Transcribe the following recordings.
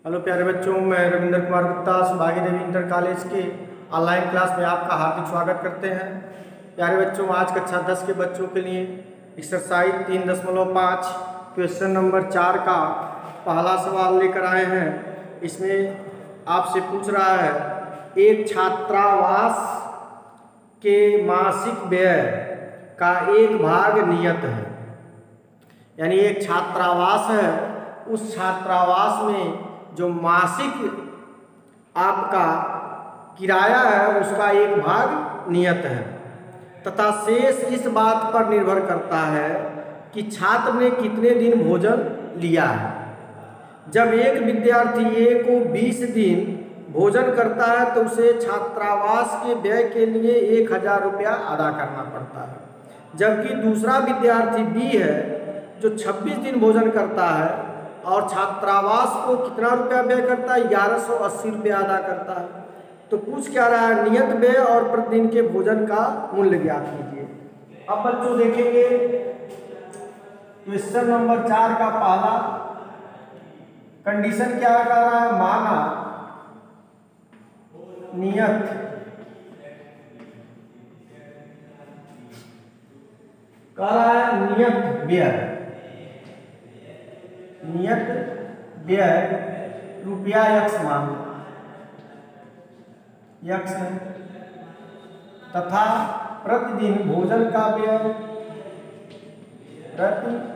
Hello प्यारे बच्चों, मैं रविंद्र कुमार गुप्ता सुभागी देवी इंटर कॉलेज के ऑनलाइन क्लास में आपका हार्दिक स्वागत करते हैं। प्यारे बच्चों, आज कक्षा 10 के बच्चों के लिए एक्सरसाइज 3.5 क्वेश्चन नंबर 4 का पहला सवाल लेकर आए हैं। इसमें आपसे पूछ रहा है, एक छात्रावास के मासिक व्यय का एक भाग नियत है। यानी एक छात्रावास है, उस छात्रावास में जो मासिक आपका किराया है उसका एक भाग नियत है तथा शेष इस बात पर निर्भर करता है कि छात्र ने कितने दिन भोजन लिया है। जब एक विद्यार्थी ए को 20 दिन भोजन करता है तो उसे छात्रावास के व्यय के लिए 1000 रुपया अदा करना पड़ता है। जबकि दूसरा विद्यार्थी बी है जो 26 दिन भोजन करता है और छात्रावास को कितना रुपया व्यय करता है, 1180 रुपया अदा करता है। तो पूछ क्या रहा है, नियत व्यय और प्रतिदिन के भोजन का मूल्य ज्ञात कीजिए। अब बच्चों देखेंगे क्वेश्चन नंबर 4 का पहला कंडीशन क्या कर रहा है, माना नियत कह रहा है नियत व्यय रुपया x मान x है तथा प्रतिदिन भोजन का व्यय प्रतिदिन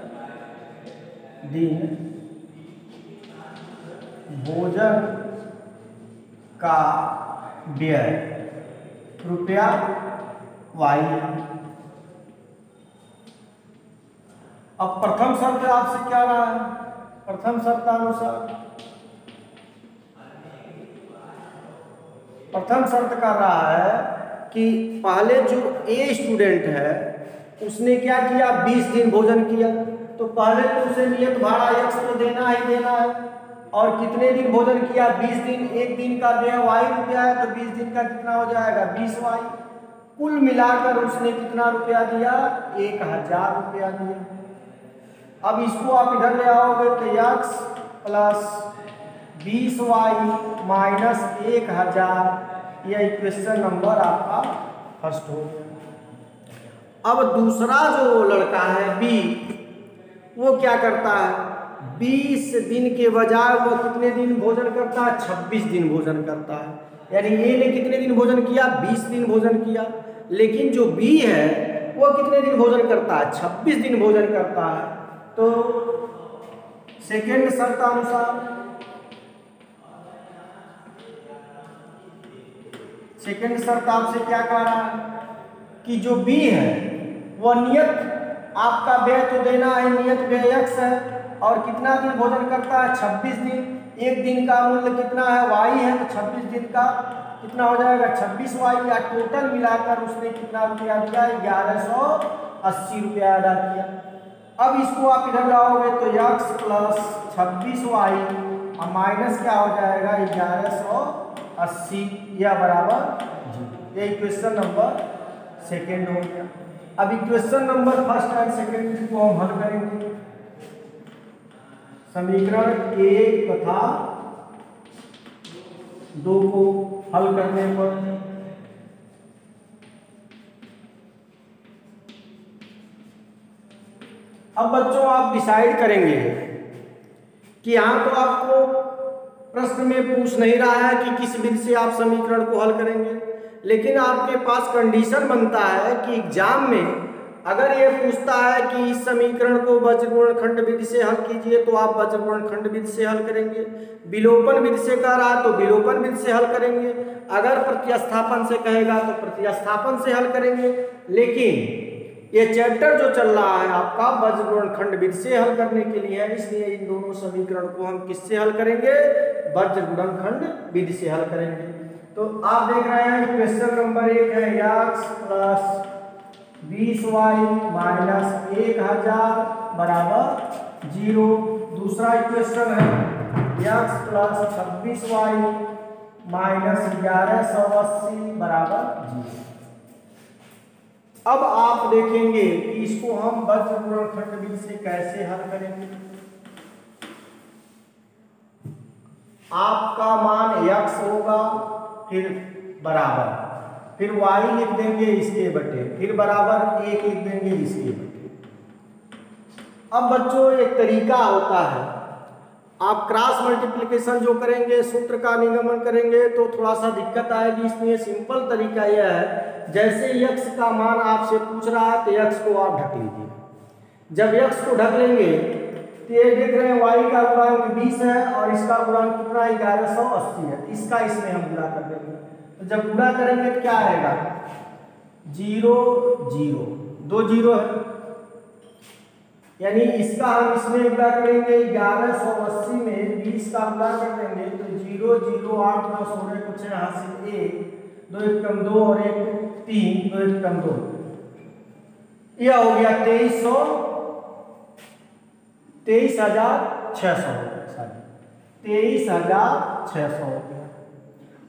भोजन का व्यय रुपया y। अब प्रथम शर्त आपसे क्या रहा है, प्रथम शर्त कर रहा है कि पहले जो ए स्टूडेंट है उसने क्या किया, 20 दिन भोजन किया, तो पहले तो उसे नियत भाड़ा x तो देना ही देना है। और कितने दिन भोजन किया, 20 दिन, एक दिन का व्यय y रुपया है तो 20 दिन का कितना हो जाएगा, 20y। कुल मिलाकर उसने कितना रुपया दिया, 1000 रुपया दिया। अब इसको आप इधर ले आओगे तो x प्लस 20y माइनस 1000, यह इक्वेशन नंबर आपका फर्स्ट हो गया। अब दूसरा जो लड़का है बी, वो क्या करता है, 20 दिन के बजाय वो कितने दिन भोजन करता है, 26 दिन भोजन करता है। यानी ए ने कितने दिन भोजन किया, 20 दिन भोजन किया। लेकिन जो बी है वो कितने दिन भोजन करता है, 26 दिन भोजन करता है। तो सेकेंड शर्त अनुसार, सेकेंड शर्त आपसे क्या कह रहा है कि जो बी है वह नियत आपका व्यय तो देना है, नियत व्यय x है और कितना दिन भोजन करता है, 26 दिन। एक दिन का मूल्य कितना है, y है, तो 26 दिन का कितना हो जाएगा, 26y। या टोटल मिलाकर उसने कितना रुपया दिया, 1180 रुपया अदा किया। अब इसको आप इधर लाओगे तो x प्लस 26y और माइनस क्या हो जाएगा, 1180, या बराबर 0। ये इक्वेशन नंबर सेकेंड हो गया। अब equation number first and second को हम हल करेंगे। समीकरण 1 तथा 2 को हल करने पर अब बच्चों आप डिसाइड करेंगे कि यहाँ तो आपको प्रश्न में पूछ नहीं रहा है कि किस विधि से आप समीकरण को हल करेंगे, लेकिन आपके पास कंडीशन बनता है कि एग्जाम में अगर ये पूछता है कि इस समीकरण को वज्रगुणनखंड विधि से हल कीजिए तो आप वज्रगुणनखंड विधि से हल करेंगे। विलोपन विधि से कह रहा है तो विलोपन विधि से हल करेंगे। अगर प्रतिस्थापन से कहेगा तो प्रतिस्थापन से हल करेंगे। लेकिन ये चैप्टर जो चल रहा है आपका वज्रगुणनखंड विधि से हल करने के लिए है, इसलिए इन दोनों समीकरण को हम किससे हल करेंगे, वज्रगुणनखंड विधि से हल करेंगे। तो आप देख रहे हैं क्वेश्चन नंबर 1 है x प्लस 20y माइनस 1000 बराबर 0। दूसरा इक्वेशन है x प्लस 26y माइनस 1180 बराबर 0। अब आप देखेंगे कि इसको हम वज्रगुणनखंड विधि से कैसे हल करेंगे। आपका मान x होगा, फिर बराबर, फिर y लिख देंगे इसके बटे, फिर बराबर 1 लिख देंगे इसके बटे। अब बच्चों एक तरीका होता है, आप क्रॉस मल्टीप्लिकेशन जो करेंगे, सूत्र का निगमन करेंगे तो थोड़ा सा दिक्कत आएगी। इसलिए सिंपल तरीका यह है, जैसे x का मान आपसे पूछ रहा है तो x को आप ढक लीजिए। जब x को ढक लेंगे तो ये देख रहे हैं y का गुणांक 20 है और इसका गुणांक कितना 1180 है, इसका इसमें हम गुणा कर देंगे। तो जब गुणा करेंगे तो क्या आएगा 0 0, 2 0 है, यानी इसका हम इसमें गुणा करेंगे 1180 में 20 का गुणा कर देंगे तो 0 0 8 9 16 कुछ है हासिल 1 2 1 कम 2 और 1 3 2 1 कम 2, यह हो गया 23,600 हो गया, 23,600 हो गया।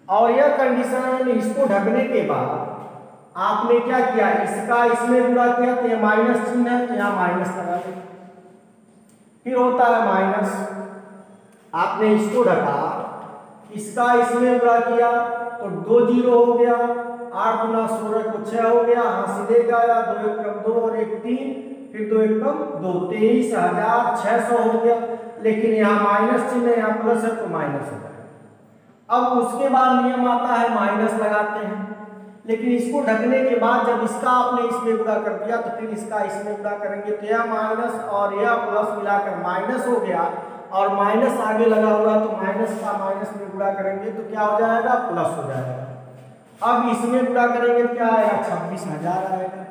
और यह कंडीशन इसको ढकने के बाद आपने क्या किया, इसका इसमें गुणा किया तो यह माइनस चिन्ह है तो यहाँ माइनस लगा दें, फिर होता है माइनस, आपने इसको ढका, इसका इसमें गुणा किया तो 2 0 हो गया, 8 गुना 16 को 6 हो गया, सीधे गया 2 1 कम 2 और 1 3, फिर 2 1 कम 2, 23,600 हो गया। लेकिन यहाँ माइनस चिन्ह है, यहाँ प्लस है तो माइनस हो जाएगा। अब उसके बाद नियम आता है माइनस लगाते हैं, लेकिन इसको ढकने के बाद जब इसका आपने इसमें गुणा कर दिया तो फिर इसका इसमें गुणा करेंगे तो यह माइनस और यह प्लस मिलाकर माइनस हो गया, और माइनस आगे लगा हुआ तो माइनस का माइनस में गुणा करेंगे तो क्या हो जाएगा प्लस हो जाएगा। अब इसमें गुणा करेंगे तो क्या आएगा 26,000 आएगा।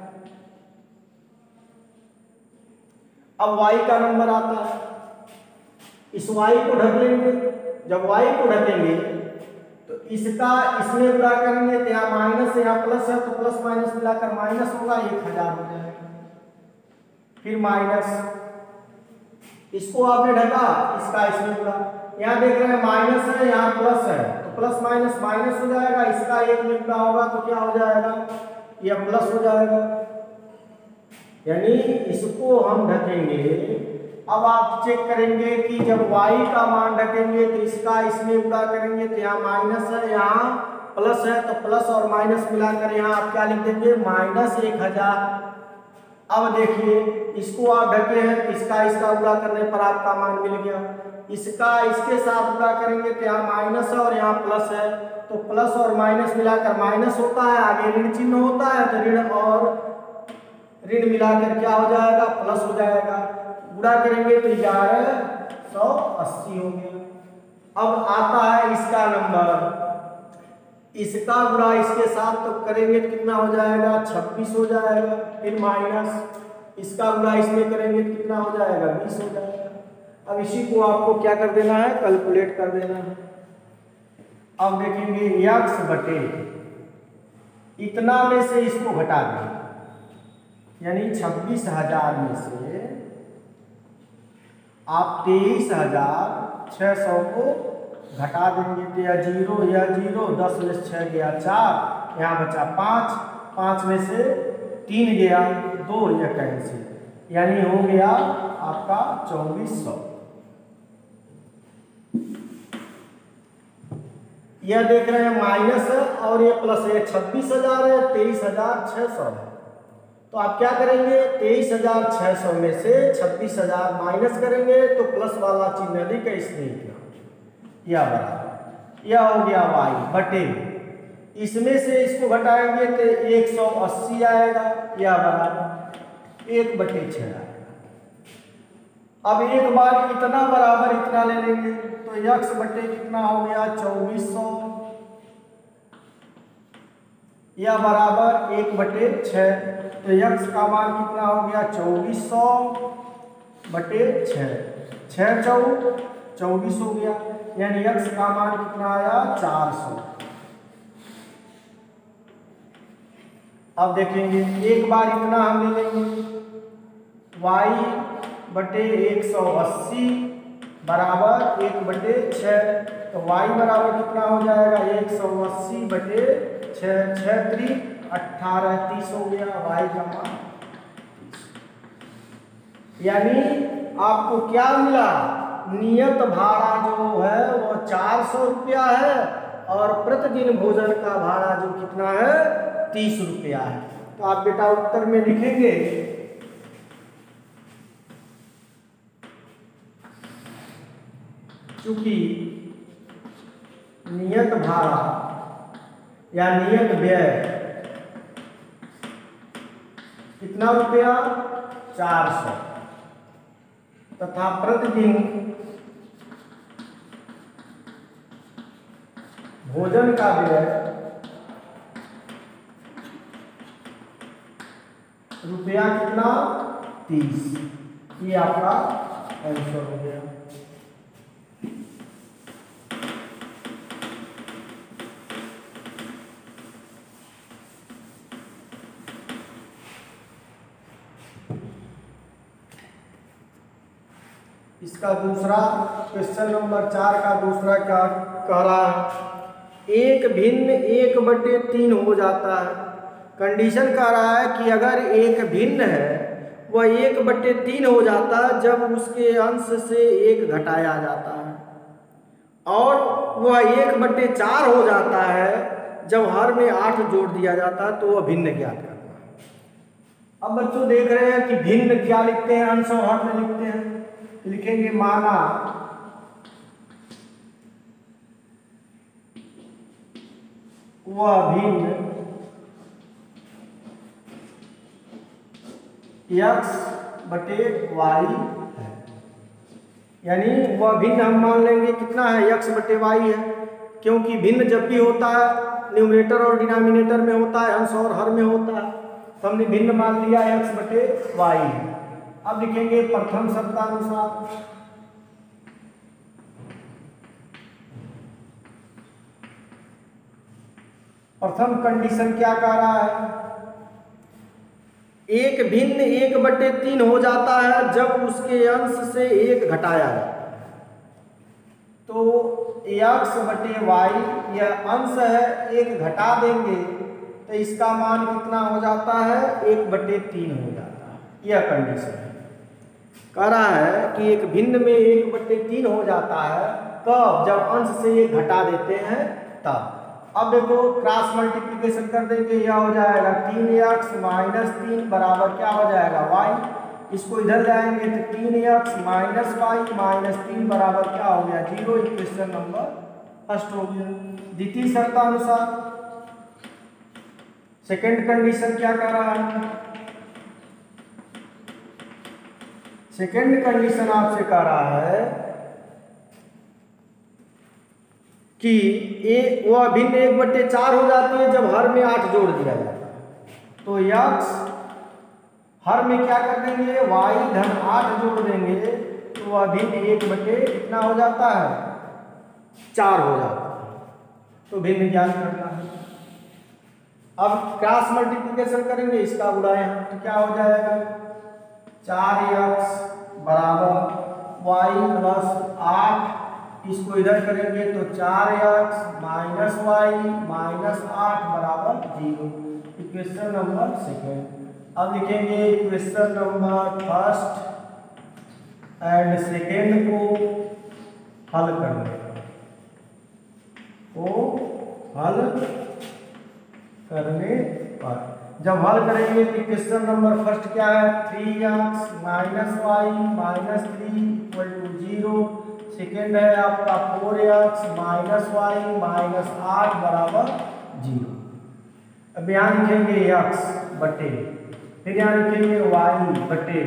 अब y का नंबर आता है, इस y को ढक लेंगे, जब y को ढकेंगे तो इसका इसमें गुणा करेंगे तो यहाँ माइनस है यहाँ प्लस है तो प्लस माइनस मिलाकर माइनस होगा 1,000 हो जाएगा, फिर माइनस, इसको आपने ढका, इसका इसमें गुणा, यहाँ देख रहे हैं माइनस है यहाँ प्लस है तो प्लस माइनस माइनस हो जाएगा, इसका 1 में गुणा होगा तो क्या हो जाएगा यह प्लस हो जाएगा, यानी इसको हम ढकेंगे। अब आप चेक करेंगे कि जब y का मान ढकेंगे तो इसका इसमें गुणा करेंगे तो यहाँ माइनस है यहाँ प्लस है तो प्लस और माइनस मिलाकर यहाँ आप क्या लिख देंगे -1,000। अब देखिए इसको आप ढके हैं तो इसका इसका गुणा करने पर आपका मान मिल गया, इसका इसके साथ गुणा करेंगे तो यहाँ माइनस है और यहाँ प्लस है तो प्लस और माइनस मिलाकर माइनस होता है, आगे ऋण चिन्ह होता है तो ऋण और ऋण मिलाकर क्या हो जाएगा प्लस हो जाएगा, गुणा करेंगे तो 1180 हो गया। अब आता है इसका नंबर, इसका गुणा इसके साथ तो करेंगे तो कितना हो जाएगा 26 हो जाएगा, फिर माइनस इसका गुणा इसमें करेंगे तो कितना हो जाएगा 20 हो जाएगा। अब इसी को आपको क्या कर देना है कैलकुलेट कर देना है। अब देखेंगे x बटे इतना में से इसको घटा देंगे, यानी 26,000 में से आप 23,600 को घटा देंगे तो यह 0 10 में से 6 गया 4, यहाँ बचा 5, 5 में से 3 गया 2, यह कैंसिल, यानी हो गया आपका 2400। यह देख रहे हैं माइनस है और ये प्लस है, 26,000 है 23,600 है, तो आप क्या करेंगे 23,600 में से 26,000 माइनस करेंगे तो प्लस वाला चिन्ह अधिक है इसलिए यह बराबर, यह हो गया y बटे, इसमें से इसको घटाएंगे तो 180 आएगा, यह बराबर 1 बटे 6 आएगा। अब एक बार इतना बराबर इतना ले लेंगे तो x बटे कितना हो गया 2400, यह बराबर 1 बटे 6, तो x का मान कितना हो गया 2400 बटे 6, 6 चौक 24 हो गया, यानी x का मान कितना आया 400। अब देखेंगे एक बार इतना हम ले लेंगे, y बटे 180 बराबर 1 बटे 6, तो y बराबर कितना हो जाएगा 180 बटे 6, 6 3 18 30 हो गया y का मान। यानी आपको क्या मिला नियत भाड़ा जो है वो 400 रुपया है और प्रतिदिन भोजन का भाड़ा जो कितना है 30 रुपया है। तो आप बेटा उत्तर में लिखेंगे चूंकि नियत भाड़ा या नियत व्यय कितना रुपया 400 तथा प्रतिदिन भोजन का व्यय रुपया कितना 30। ये आपका आंसर हो गया। इसका दूसरा क्वेश्चन नंबर 4 का दूसरा क्या कह रहा है, एक भिन्न 1/3 हो जाता है। कंडीशन कह रहा है कि अगर एक भिन्न है वह 1/3 हो जाता है जब उसके अंश से 1 घटाया जाता है, और वह 1/4 हो जाता है जब हर में 8 जोड़ दिया जाता है, तो वह भिन्न ज्ञात करना है। अब बच्चों देख रहे हैं कि भिन्न क्या लिखते हैं, अंश और हर में लिखते हैं। लिखेंगे माना वह भिन्न x/y है, यानी वह भिन्न हम मान लेंगे कितना है x/y है, क्योंकि भिन्न जब भी होता है न्यूमरेटर और डिनोमिनेटर में होता है, अंश और हर में होता है, तो हमने भिन्न मान लिया x/y है। अब लिखेंगे प्रथम शर्तानुसार, प्रथम कंडीशन क्या कह रहा है, एक भिन्न 1/3 हो जाता है जब उसके अंश से 1 घटाया जाता है। तो x/y यह अंश है, 1 घटा देंगे तो इसका मान कितना हो जाता है 1/3 हो जाता है। यह कंडीशन है, कह रहा है कि एक भिन्न में 1/3 हो जाता है कब, जब अंश से 1 घटा देते हैं तब। अब देखो क्रॉस मल्टीप्लिकेशन कर देंगे, यह हो जाएगा 3x - 3 बराबर क्या हो जाएगा y। इसको इधर लाएंगे तो 3x - y - 3 बराबर क्या हो गया 0। इक्वेशन नंबर फर्स्ट हो गया। द्वितीय शर्तानुसार सेकंड कंडीशन क्या कह रहा है, सेकंड कंडीशन आपसे कह रहा है कि वह भिन्न 1/4 हो जाती है जब हर में 8 जोड़ दिया जाता है। तो x हर में क्या कर देंगे y/8 जोड़ देंगे तो वह भिन्न 1/ कितना हो जाता है 4 हो जाता है। तो भिन्न ज्ञात करना है। अब क्रॉस मल्टीप्लिकेशन करेंगे, इसका गुणा यहाँ तो क्या हो जाएगा 4x बराबर y + 8, इसको इधर करेंगे तो 4x - y - 8 बराबर 0। Equation number second. अब लिखेंगे equation number first and second को हल करने पर जब हल करेंगे तो इक्वेशन नंबर फर्स्ट क्या है 3x - y - 3 = 0। सेकेंड है आपका 4x - y - 8 बराबर 0। अब यहाँ लिखेंगे x बटे, फिर यहाँ लिखेंगे y बटे,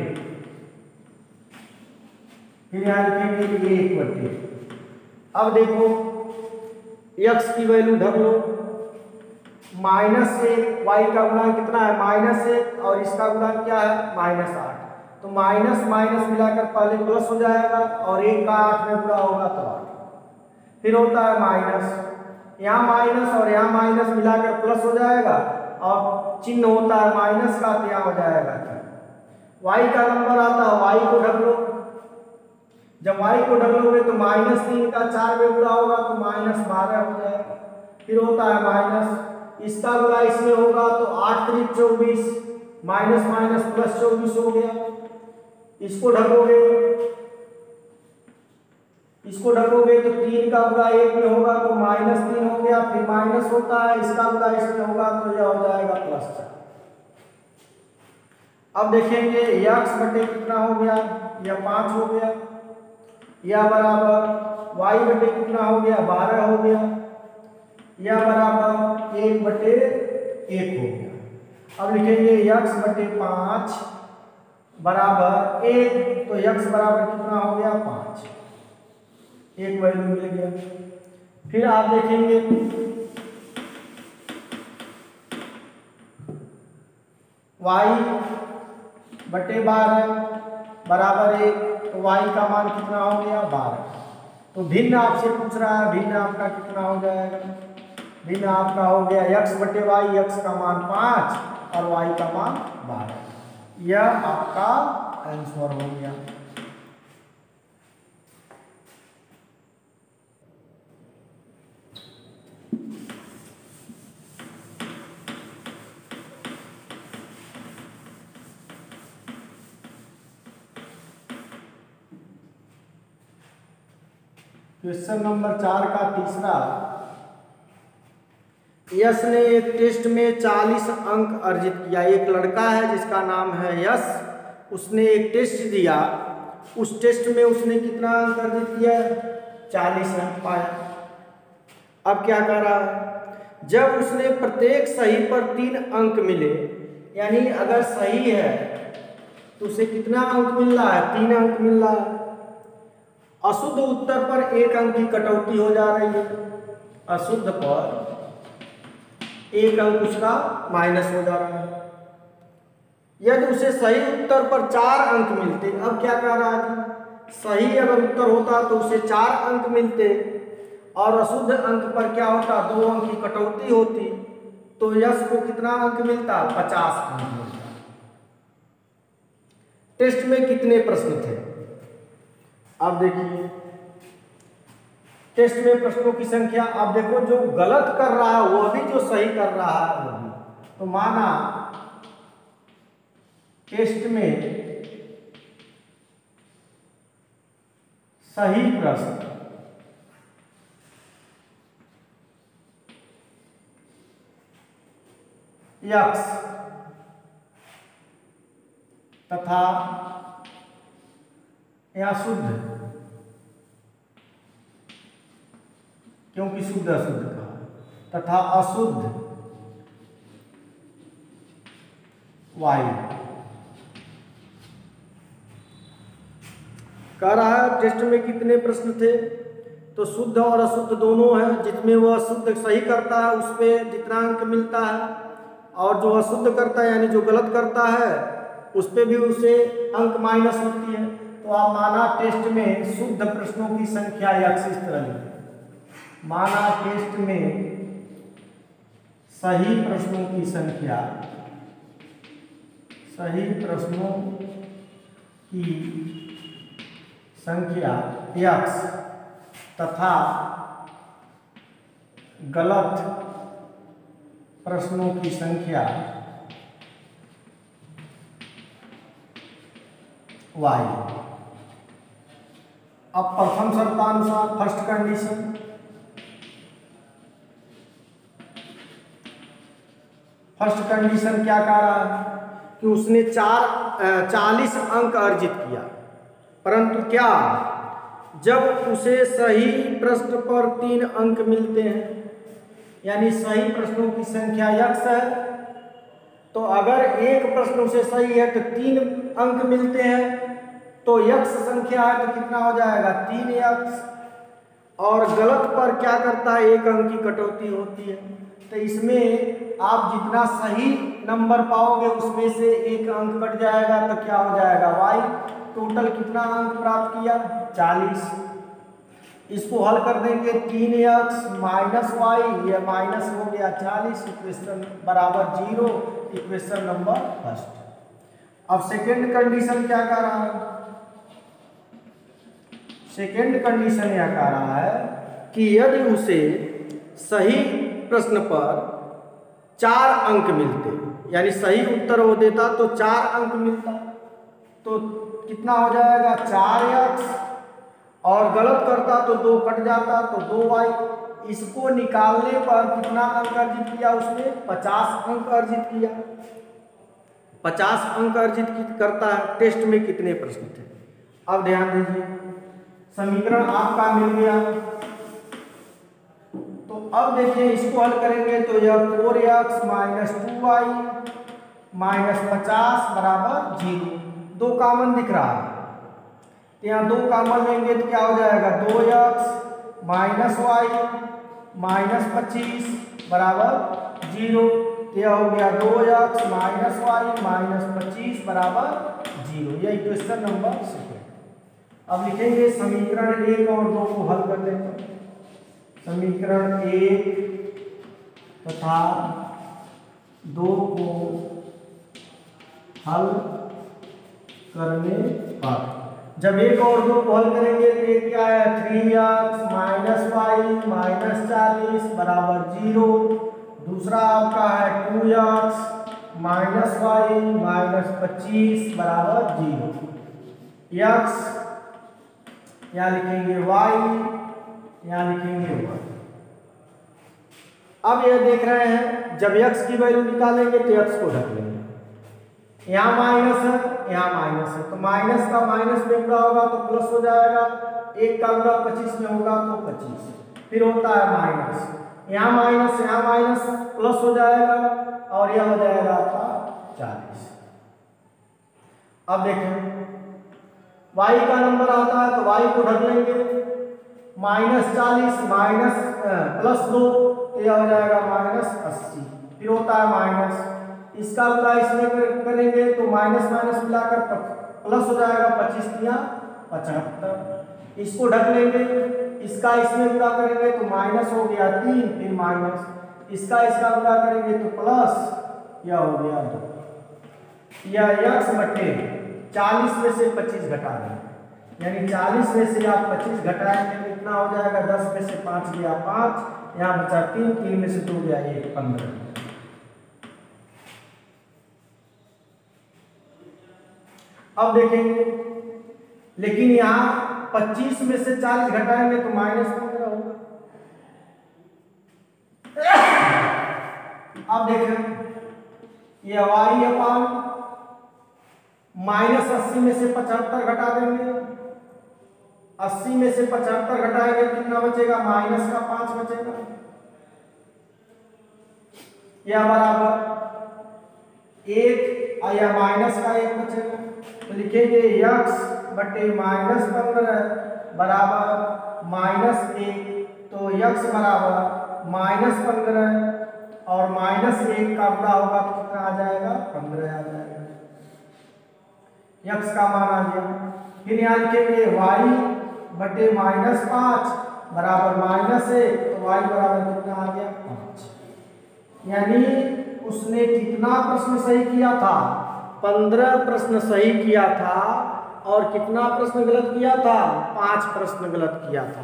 फिर यहाँ लिखेंगे 1 बटे। अब देखो x की वैल्यू ढक लो, -1 y का गुणांक कितना है -1 और इसका गुणांक क्या है -8। तो माइनस माइनस मिलाकर पहले प्लस हो जाएगा और 1 का 8 में पूरा होगा तो 8। फिर होता है माइनस, यहाँ माइनस और यहाँ माइनस मिलाकर प्लस हो जाएगा और चिन्ह होता है माइनस का तो यहाँ हो जाएगा y का नंबर आता है, y को ढक लो। जब y को ढक लोगे तो -3 का 4 में पूरा होगा तो -12 हो जाएगा। फिर होता है माइनस, इसका गुणा इसमें होगा तो 8 × 24, माइनस माइनस प्लस 24 हो गया। इसको ढकोगे इसको ढकोगे तो 3 का गुणा 1 में होगा तो -3 हो गया, फिर माइनस होता है, इसका गुणा इसमें होगा तो यह हो जाएगा +4। अब देखेंगे x बटे कितना हो गया, यह 5 हो गया, यह बराबर y बटे कितना हो गया, 12 हो गया, यह बराबर 1 बटे 1 हो गया। अब लिखेंगे x बटे 5 बराबर 1, तो x बराबर कितना हो गया, 5, एक वैल्यू मिल गया। फिर आप देखेंगे y बटे 12 बराबर 1, तो y का मान कितना हो गया, 12। तो भिन्न आपसे पूछ रहा है, भिन्न आपका कितना हो जाएगा, भिन्न आपका हो गया x बटे y, x का मान 5 और y का मान 12। यह आपका आंसर हो गया। क्वेश्चन नंबर 4 का तीसरा, यश ने एक टेस्ट में 40 अंक अर्जित किया। एक लड़का है जिसका नाम है यश, उसने एक टेस्ट दिया, उस टेस्ट में उसने कितना अंक अर्जित किया, 40 अंक पाया। अब क्या कर रहा है, जब उसने प्रत्येक सही पर 3 अंक मिले, यानी अगर सही है तो उसे कितना अंक मिल रहा है, 3 अंक मिल रहा है। अशुद्ध उत्तर पर 1 अंक की कटौती हो जा रही है, अशुद्ध पर 1 अंक उसका माइनस हो जा रहा है। यदि उसे सही उत्तर पर 4 अंक मिलते, अब क्या कह रहा है, सही अगर उत्तर होता तो उसे 4 अंक मिलते और अशुद्ध अंक पर क्या होता, 2 अंक की कटौती होती, तो यश को कितना अंक मिलता, 50 अंक मिलता। टेस्ट में कितने प्रश्न थे, अब देखिए टेस्ट में प्रश्नों की संख्या। अब देखो जो गलत कर रहा है वह भी जो सही कर रहा है वो भी, तो माना टेस्ट में सही प्रश्न x तथा या शुद्ध, क्योंकि शुद्ध अशुद्ध का, तथा अशुद्ध y कह रहा है। टेस्ट में कितने प्रश्न थे, तो शुद्ध और अशुद्ध दोनों है, जिसमें वह शुद्ध सही करता है उस पर जितना अंक मिलता है, और जो अशुद्ध करता है यानी जो गलत करता है उस पर भी उसे अंक माइनस होती है। तो आप माना टेस्ट में शुद्ध प्रश्नों की संख्या x इस तरह लिखें, माना टेस्ट में सही प्रश्नों की संख्या, सही प्रश्नों की संख्या x तथा गलत प्रश्नों की संख्या y। अब प्रथम शर्तानुसार फर्स्ट कंडीशन, फर्स्ट कंडीशन क्या कह रहा है कि उसने 40 अंक अर्जित किया, परंतु क्या जब उसे सही प्रश्न पर 3 अंक मिलते हैं, यानी सही प्रश्नों की संख्या x है, तो अगर एक प्रश्न उसे सही है तो 3 अंक मिलते हैं, तो x संख्या है तो कितना हो जाएगा, 3x, और गलत पर क्या करता है, 1 अंक की कटौती होती है। तो इसमें आप जितना सही नंबर पाओगे उसमें से 1 अंक कट जाएगा, तो क्या हो जाएगा y। टोटल कितना अंक प्राप्त किया, 40। इसको हल कर देंगे, 3x माइनस y, यह माइनस हो गया 40, इक्वेशन बराबर 0, इक्वेशन नंबर फर्स्ट। अब सेकेंड कंडीशन क्या कह रहा है, सेकेंड कंडीशन यह कह रहा है कि यदि उसे सही प्रश्न पर 4 अंक मिलते, यानी सही उत्तर वो देता तो 4 अंक मिलता, तो कितना हो जाएगा, 4x और गलत करता तो 2 कट जाता तो 2y। इसको निकालने पर कितना अंक अर्जित किया उसने? 50 अंक अर्जित किया। 50 अंक अर्जित करता है। टेस्ट में कितने प्रश्न थे? अब ध्यान दीजिए, समीकरण आपका मिल गया। तो अब देखिए इसको हल करेंगे तो यह 4x माइनस 2y माइनस 50 बराबर 0। 2 कॉमन दिख रहा है, यहाँ 2 कॉमन लेंगे तो क्या हो जाएगा? 2x माइनस वाई माइनस 25 बराबर 0। यह हो गया 2x माइनस वाई माइनस 25 बराबर 0। यह इक्वेशन नंबर 2। अब लिखेंगे समीकरण 1 और 2 को हल करने पर। समीकरण 1 तथा 2 को हल करने पर जब 1 और 2 को हल करेंगे तो ये क्या है? 3x माइनस वाई माइनस 40 बराबर 0। दूसरा आपका है 2x माइनस वाई माइनस 25 बराबर 0। x यहाँ लिखेंगे y, यहाँ लिखेंगे y। अब यह देख रहे हैं जब x की वैल्यू निकालेंगे तो x को ढक लेंगे। यहाँ माइनस है, यहाँ माइनस है, तो माइनस का माइनस में गुणा होगा तो प्लस हो जाएगा। 1 का गुणा 25 में होगा तो 25। फिर होता है माइनस, यहाँ माइनस प्लस हो जाएगा और यह हो जाएगा आपका 40। अब देखें y का नंबर आता है तो y को ढक लेंगे। माइनस 40 माइनस प्लस 2 यह हो जाएगा माइनस 80। फिर होता है माइनस, इसका गुणा इसमें करेंगे तो माइनस माइनस मिलाकर प्लस हो जाएगा। 25 या 75। इसको ढक लेंगे। इसका इसमें गुणा करेंगे तो माइनस हो गया 3, फिर माइनस, इसका गुणा करेंगे तो प्लस, यह हो गया 2। यह x बटे 40 में से 25 घटा देंगे, यानी 40 में से आप 25 घटाएंगे तो कितना हो जाएगा? 10 में से 5 गया 5, यहाँ बचा 3, 3 में से 2 गया 1, 15। अब देखेंगे, लेकिन यहाँ 25 में से 40 घटाएंगे तो माइनस 15 होगा। अब देखें ये y अपान माइनस 80 में से 75 घटा देंगे। 80 में से 75 घटाएंगे कितना बचेगा? माइनस का 5 बचेगा। यह बराबर 1 या माइनस का 1 बचेगा। तो लिखेंगे x बटे माइनस 15 बराबर माइनस 1। तो x बराबर माइनस 15 और माइनस 1 का गुणा होगा तो कितना आ जाएगा? 15 आ जाएगा। x का मान आ गया। फिर यहाँ लिखेंगे y बटे माइनस 5 बराबर माइनस 1। तो y बराबर कितना आ गया? 5। यानी उसने कितना प्रश्न सही किया था? 15 प्रश्न सही किया था और कितना प्रश्न गलत किया था? 5 प्रश्न गलत किया था।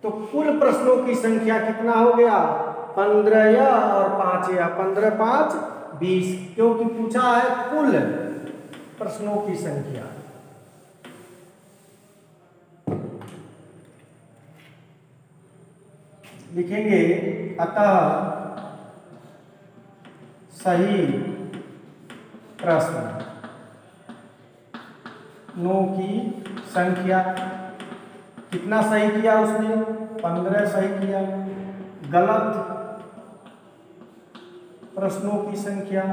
तो कुल प्रश्नों की संख्या कितना हो गया? 15 या और 5 या 15 5 20, क्योंकि पूछा है कुल प्रश्नों की संख्या। लिखेंगे अतः सही प्रश्नों की संख्या कितना सही किया उसने? 15 सही किया। गलत प्रश्नों की संख्या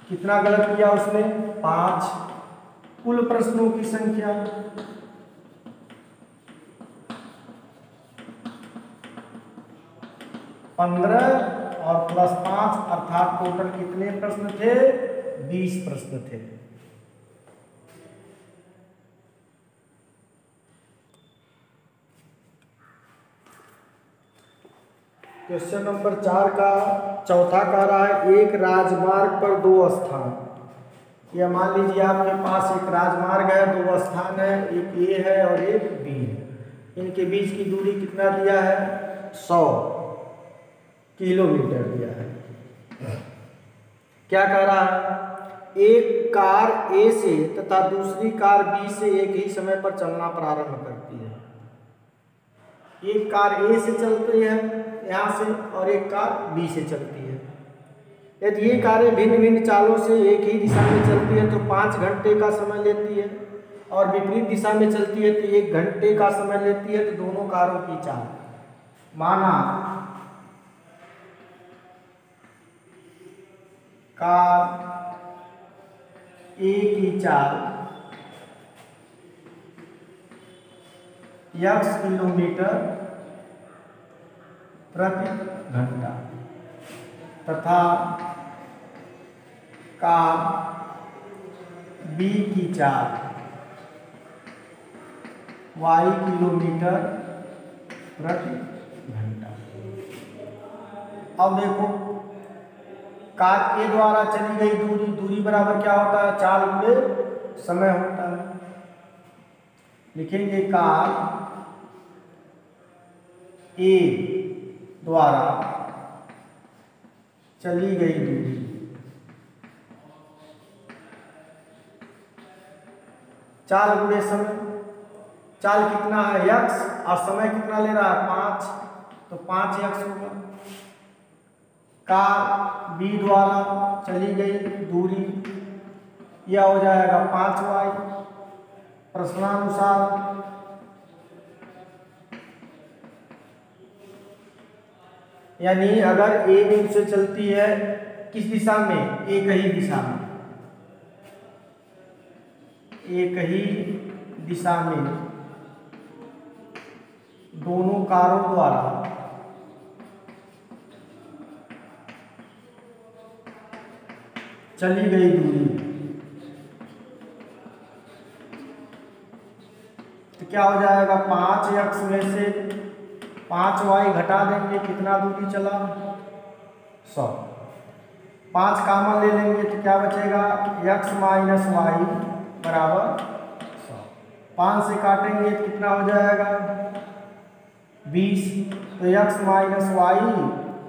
कितना गलत किया उसने? 5। कुल प्रश्नों की संख्या 15 और प्लस 5 अर्थात टोटल कितने प्रश्न थे? 20 प्रश्न थे। क्वेश्चन नंबर 4 का चौथा कह रहा है एक राजमार्ग पर 2 स्थान। यह मान लीजिए आपके पास एक राजमार्ग है, 2 स्थान है, एक ए है और एक बी है। इनके बीच की दूरी कितना दिया है? 100 किलोमीटर दिया है। क्या कह रहा है? एक कार ए से तथा दूसरी कार बी से एक ही समय पर चलना प्रारंभ करती है। एक कार ए से चलती है यहाँ से और एक कार बी से चलती है। यदि ये कारें भिन्न भिन्न चालों से एक ही दिशा में चलती है तो 5 घंटे का समय लेती है, और विपरीत दिशा में चलती है तो 1 घंटे का समय लेती है। तो दोनों कारों की चाल माना कार ए की चाल x किलोमीटर प्रति घंटा तथा कार बी की चाल y किलोमीटर प्रति घंटा। अब देखो कार ए द्वारा चली गई दूरी बराबर क्या होता है, चाल गुणे समय होता है। लिखेंगे कार ए द्वारा चली गई दूरी चाल गुणे समय। चाल कितना है x और समय कितना ले रहा है 5, तो 5x होगा। कार बी द्वारा चली गई दूरी यह हो जाएगा 5y। प्रश्नानुसार यानी अगर ए बिंदु से चलती है किस दिशा में, एक ही दिशा में, एक ही दिशा में दोनों कारों द्वारा चली गई दूरी, तो क्या हो जाएगा 5x में से 5y घटा देंगे, कितना दूरी चला 100। 5 कामन ले लेंगे तो क्या बचेगा x माइनस वाई बराबर 100। 5 से काटेंगे तो कितना हो जाएगा 20, तो x माइनस वाई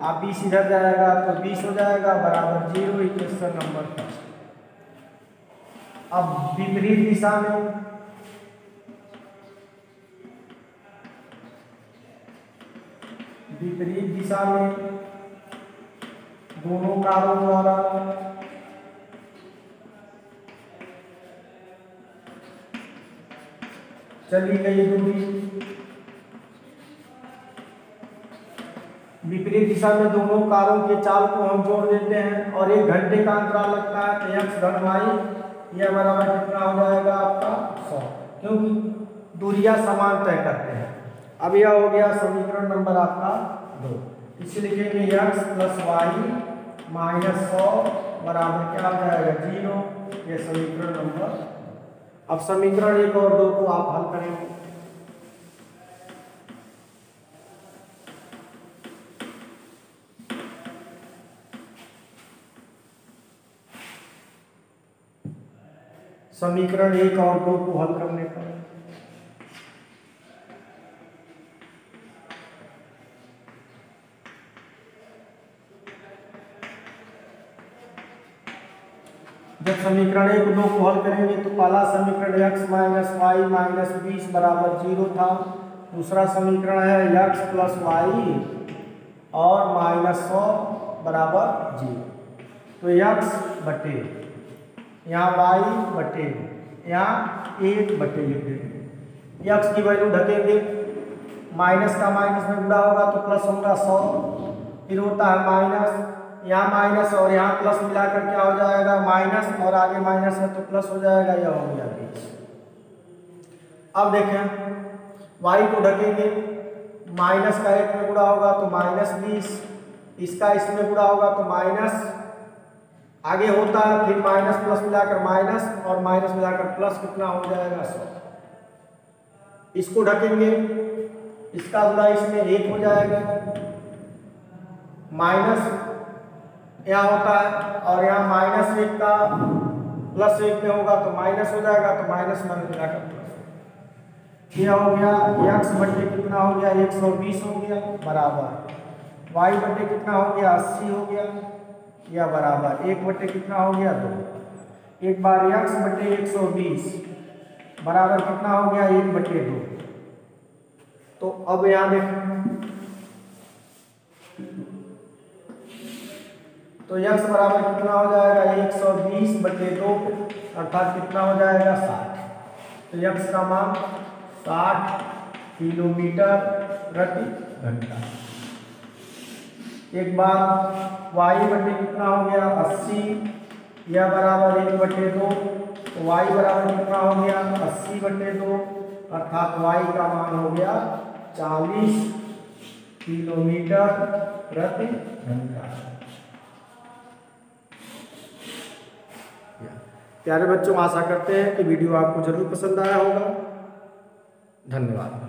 आप 20 इधर जाएगा तो 20 हो जाएगा बराबर 0। Equation number 5। अब विपरीत दिशा में दोनों कारों द्वारा चली गई दूरी, विपरीत दिशा में दोनों कारों के चाल को हम जोड़ देते हैं और 1 घंटे का अंतराल लगता है तो x धन y यह बराबर कितना हो जाएगा आपका 100, क्योंकि दूरियां समान तय करते हैं। अब यह हो गया समीकरण नंबर आपका 2। इसे लिखेंगे x प्लस वाई माइनस 100 बराबर क्या हो जाएगा 0। यह समीकरण नंबर। अब समीकरण 1 और 2 को आप हल करेंगे। समीकरण 1 और 2 को हल करने पर जब समीकरण 1 2 को हल करेंगे तो पहला समीकरण x माइनस वाई माइनस 20 बराबर 0 था। दूसरा समीकरण है x प्लस वाई और माइनस 100 बराबर 0। तो x बटे यहाँ y बटे यहाँ 1 बटे लिख देंगे। x की वैल्यू ढकेंगे, माइनस का माइनस में गुणा होगा तो प्लस होगा 100, फिर होता है माइनस, यहाँ माइनस और यहाँ प्लस मिलाकर क्या हो जाएगा माइनस, और आगे माइनस है तो प्लस हो जाएगा, यह हो गया 20। अब देखें y को ढकेंगे, माइनस का 1 में गुणा होगा तो माइनस 20, इसका इसमें गुणा होगा तो माइनस, आगे होता है फिर माइनस प्लस मिलाकर माइनस और माइनस मिलाकर प्लस, कितना हो जाएगा 100। इसको ढकेंगे, इसका गुणा इसमें 1 हो जाएगा, माइनस यहाँ होता है और यहाँ माइनस 1 का प्लस 1 में होगा तो माइनस हो जाएगा, तो माइनस माइनस मिलाकर प्लस। यह हो गया x बटे कितना हो गया 120 हो गया बराबर y बटे कितना हो गया 80 हो गया, या बराबर 1 बटे कितना हो गया 2। एक बार x बटे 120 बराबर कितना हो गया 1/2। तो अब यहाँ देख, तो x बराबर कितना हो जाएगा 120/2 अर्थात कितना हो जाएगा 60। तो x का मान 60 किलोमीटर प्रति घंटा। एक बार y बटे कितना हो गया 80, यह बराबर 1/2, तो y बराबर कितना हो गया 80/2 अर्थात y का मान हो गया 40 किलोमीटर प्रति घंटा। प्यारे बच्चों, आशा करते हैं कि वीडियो आपको जरूर पसंद आया होगा। धन्यवाद।